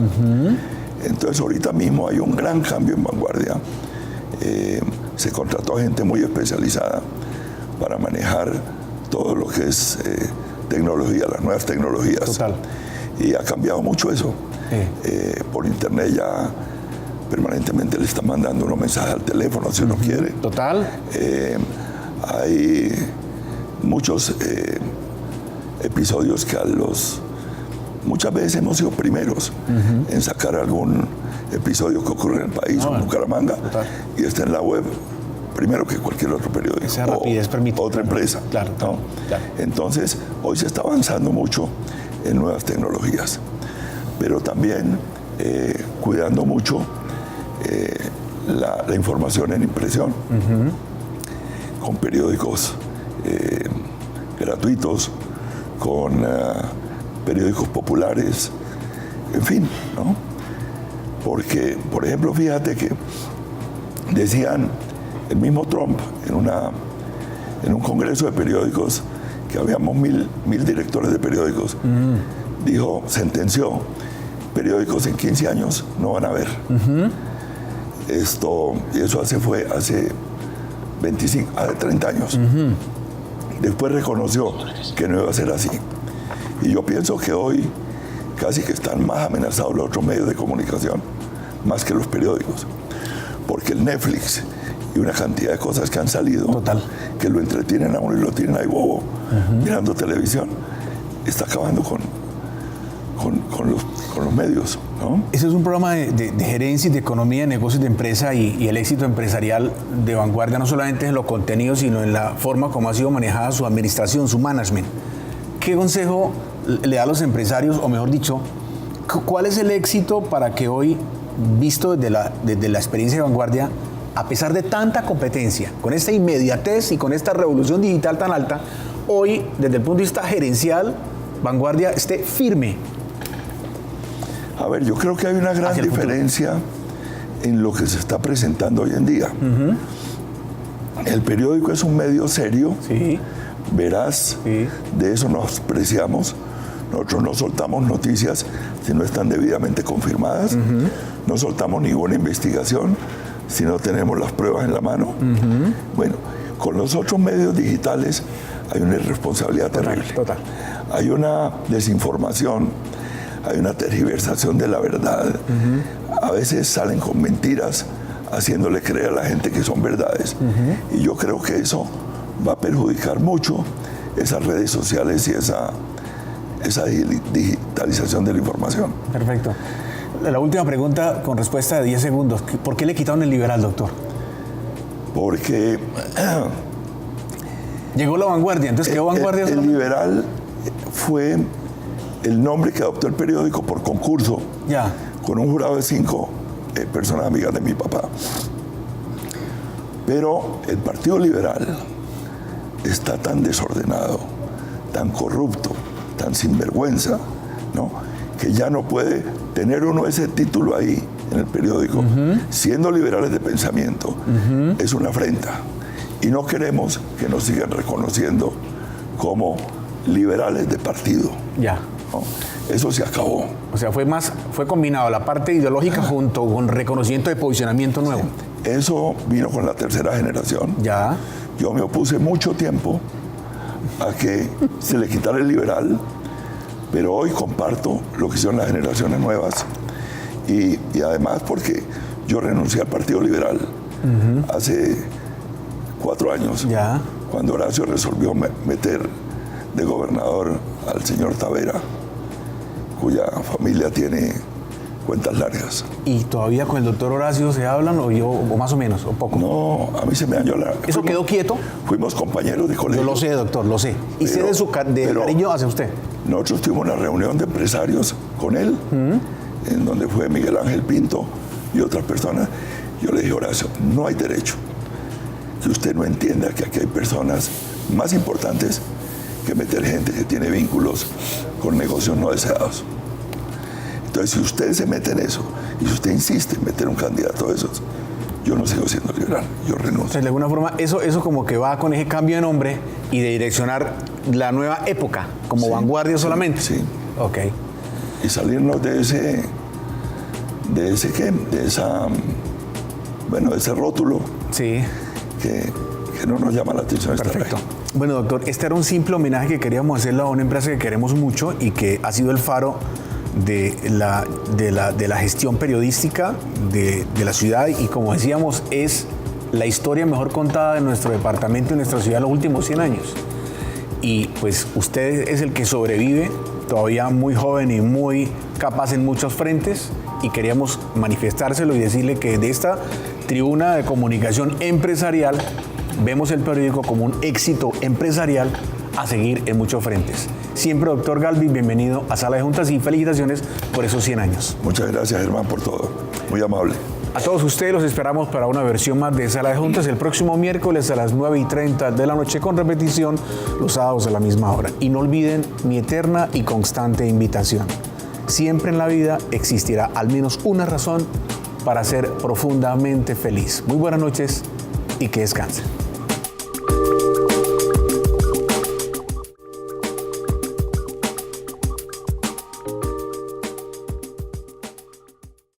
Entonces, ahorita mismo hay un gran cambio en Vanguardia. Se contrató a gente muy especializada para manejar todo lo que es tecnología, las nuevas tecnologías. Total. Y ha cambiado mucho eso. Por internet ya permanentemente le están mandando unos mensajes al teléfono si uno quiere. Total. Hay muchos episodios que muchas veces hemos sido primeros en sacar algún episodio que ocurre en el país, en Bucaramanga, y está en la web primero que cualquier otro periódico. Esa rapidez permite. Otra empresa. Claro, ¿no? Claro. Entonces, hoy se está avanzando mucho en nuevas tecnologías, pero también cuidando mucho la información en impresión, con periódicos gratuitos, con periódicos populares, en fin, ¿no? Porque, por ejemplo, fíjate que decían el mismo Trump en un congreso de periódicos, que habíamos mil directores de periódicos, dijo, sentenció, periódicos en 15 años no van a haber. Y eso fue hace 30 años. Después reconoció que no iba a ser así. Y yo pienso que hoy casi que están más amenazados los otros medios de comunicación, más que los periódicos. Porque el Netflix y una cantidad de cosas que han salido, total, que lo entretienen a uno y lo tienen ahí bobo, mirando televisión, está acabando con los medios. ¿no? Ese es un programa de gerencia y de economía, de negocios de empresa y el éxito empresarial de Vanguardia no solamente en los contenidos, sino en la forma como ha sido manejada su administración, su management. ¿Qué consejo le da a los empresarios, o mejor dicho, cuál es el éxito para que hoy, visto desde la experiencia de Vanguardia, a pesar de tanta competencia, con esta inmediatez y con esta revolución digital tan alta, hoy, desde el punto de vista gerencial, Vanguardia esté firme? A ver, yo creo que hay una gran diferencia en lo que se está presentando hoy en día. El periódico es un medio serio, Sí. veraz, Sí. de eso nos preciamos. Nosotros no soltamos noticias si no están debidamente confirmadas, no soltamos ninguna investigación si no tenemos las pruebas en la mano. Bueno, con los otros medios digitales hay una irresponsabilidad terrible. Total. Hay una desinformación, hay una tergiversación de la verdad. A veces salen con mentiras, haciéndole creer a la gente que son verdades. Y yo creo que eso va a perjudicar mucho esas redes sociales y esa digitalización de la información. Perfecto. La última pregunta con respuesta de 10 segundos. ¿Por qué le quitaron el liberal, doctor? Porque Llegó la Vanguardia, entonces quedó Vanguardia el solamente. liberal fue el nombre que adoptó el periódico por concurso, Ya. con un jurado de 5 personas amigas de mi papá. Pero el Partido Liberal está tan desordenado, tan corrupto, tan sinvergüenza, ¿no?, que ya no puede tener uno ese título ahí en el periódico, siendo liberales de pensamiento. Es una afrenta. Y no queremos que nos sigan reconociendo como liberales de partido, Ya. ¿no? Eso se acabó. O sea, fue combinado la parte ideológica junto con reconocimiento de posicionamiento nuevo. Eso vino con la tercera generación. Ya. Yo me opuse mucho tiempo a que se le quitara el liberal, pero hoy comparto lo que hicieron las generaciones nuevas y además porque yo renuncié al Partido Liberal hace 4 años, Ya. cuando Horacio resolvió meter de gobernador al señor Tavera, cuya familia tiene cuentas largas. ¿Y todavía con el doctor Horacio se hablan o más o menos, o poco? No, a mí se me dañó la... ¿Eso quedó quieto? Fuimos compañeros de colegio. Yo lo sé, doctor, lo sé. Y sé de su cariño hacia usted. Nosotros tuvimos una reunión de empresarios con él, en donde fue Miguel Ángel Pinto y otras personas. Yo le dije, Horacio, no hay derecho que usted no entienda que aquí hay personas más importantes que meter gente que tiene vínculos con negocios no deseados. Entonces, si usted se mete en eso y si usted insiste en meter un candidato de esos, yo no sigo siendo liberal, yo renuncio. Entonces, de alguna forma, eso como que va con ese cambio de nombre y de direccionar la nueva época como Sí, Vanguardia sí, solamente. Sí. Ok. Y salirnos de ese rótulo Sí. que no nos llama la atención. Perfecto. Bueno, doctor, este era un simple homenaje que queríamos hacerle a una empresa que queremos mucho y que ha sido el faro de la gestión periodística de la ciudad y, como decíamos, es la historia mejor contada de nuestro departamento y nuestra ciudad en los últimos 100 años. Y pues usted es el que sobrevive, todavía muy joven y muy capaz en muchos frentes, y queríamos manifestárselo y decirle que de esta tribuna de comunicación empresarial vemos el periódico como un éxito empresarial a seguir en muchos frentes. Siempre, doctor Galvis, bienvenido a Sala de Juntas y felicitaciones por esos 100 años. Muchas gracias, Germán, por todo. Muy amable. A todos ustedes los esperamos para una versión más de Sala de Juntas el próximo miércoles a las 9:30 de la noche, con repetición los sábados a la misma hora. Y no olviden mi eterna y constante invitación. Siempre en la vida existirá al menos una razón para ser profundamente feliz. Muy buenas noches y que descansen.